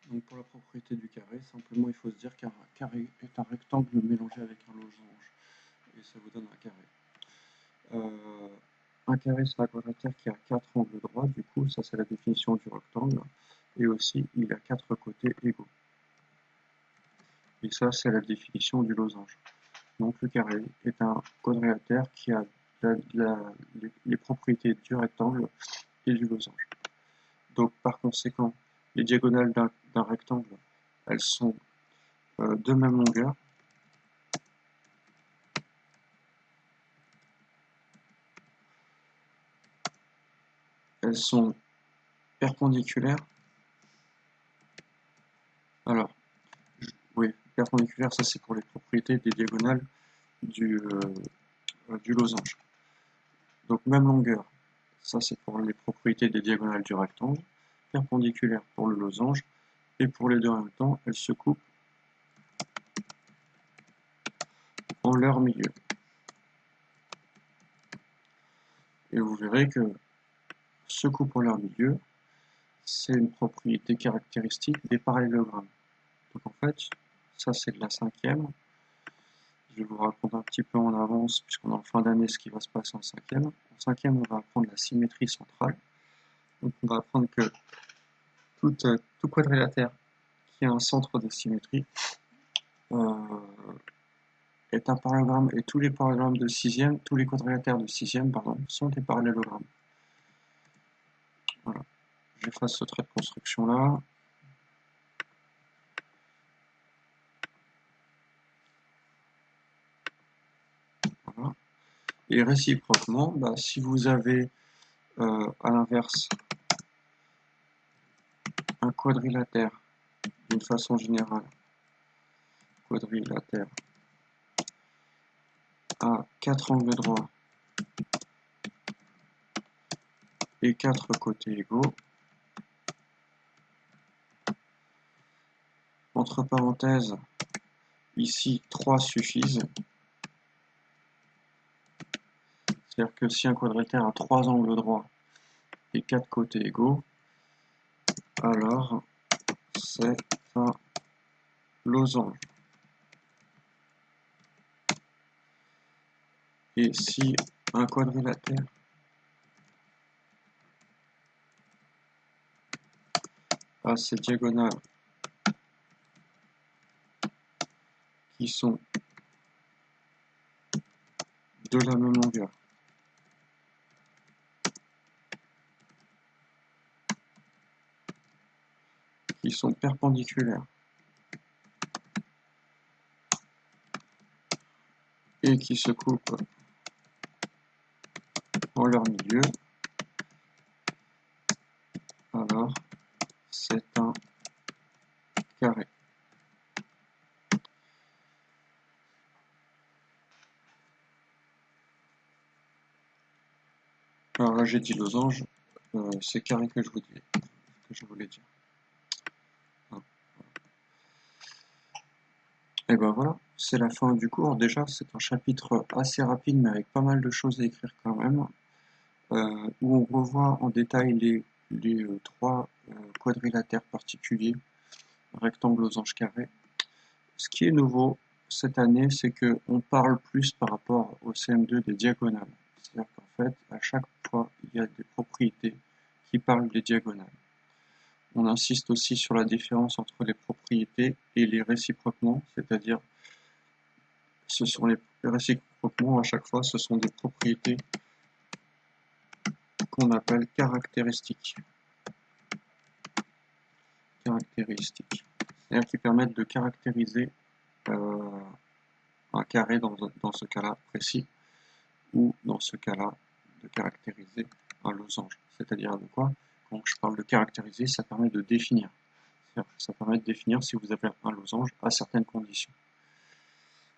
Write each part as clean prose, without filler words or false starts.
Donc pour la propriété du carré, simplement il faut se dire qu'un carré est un rectangle mélangé avec un losange. Et ça vous donne un carré. Un carré, c'est un quadrilatère qui a 4 angles droits, du coup, ça c'est la définition du rectangle. Et aussi, il a 4 côtés égaux. Et ça, c'est la définition du losange. Donc le carré est un quadrilatère qui a les propriétés du rectangle et du losange. Donc par conséquent, les diagonales d'un rectangle, elles sont de même longueur. Elles sont perpendiculaires. Alors, oui, perpendiculaires, ça c'est pour les propriétés des diagonales du losange. Donc même longueur, ça c'est pour les propriétés des diagonales du rectangle, perpendiculaire pour le losange, et pour les deux en même temps, elles se coupent en leur milieu. Et vous verrez que se coupe en leur milieu, c'est une propriété caractéristique des parallélogrammes. Donc en fait, ça c'est de la cinquième. Je vais vous raconter un petit peu en avance, puisqu'on est en fin d'année, ce qui va se passer en cinquième. En cinquième, on va apprendre la symétrie centrale. Donc on va apprendre que tout quadrilatère qui a un centre de symétrie est un parallélogramme, et tous les parallélogrammes de sixième, tous les quadrilatères de sixième, pardon, sont des parallélogrammes. Voilà. J'efface ce trait de construction là. Voilà. Et réciproquement, si vous avez à l'inverse un quadrilatère d'une façon générale, quadrilatère à 4 angles droits et 4 côtés égaux, entre parenthèses, ici 3 suffisent. C'est-à-dire que si un quadrilatère a 3 angles droits et 4 côtés égaux, alors c'est un losange. Et si un quadrilatère a ses diagonales qui sont de la même longueur, qui sont perpendiculaires et qui se coupent en leur milieu, alors c'est un carré. Alors là j'ai dit losange, c'est carré que je voulais dire. Et ben voilà, c'est la fin du cours. Déjà, c'est un chapitre assez rapide, mais avec pas mal de choses à écrire quand même, où on revoit en détail les trois quadrilatères particuliers, rectangle, losange, carré. Ce qui est nouveau cette année, c'est qu'on parle plus par rapport au CM2 des diagonales. C'est-à-dire qu'en fait, à chaque fois, il y a des propriétés qui parlent des diagonales. On insiste aussi sur la différence entre les propriétés et les réciproquements, c'est-à-dire ce sont les réciproquement à chaque fois, ce sont des propriétés qu'on appelle caractéristiques. Caractéristiques. C'est-à-dire qui permettent de caractériser un carré dans ce cas-là précis, ou dans ce cas-là, de caractériser un losange. C'est-à-dire de quoi? Quand je parle de caractériser, ça permet de définir. Ça permet de définir si vous avez un losange à certaines conditions.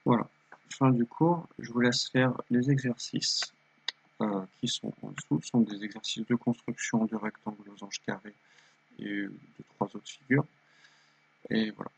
Voilà. Fin du cours, je vous laisse faire les exercices qui sont en dessous. Ce sont des exercices de construction de rectangles, losanges, carrés et de 3 autres figures. Et voilà.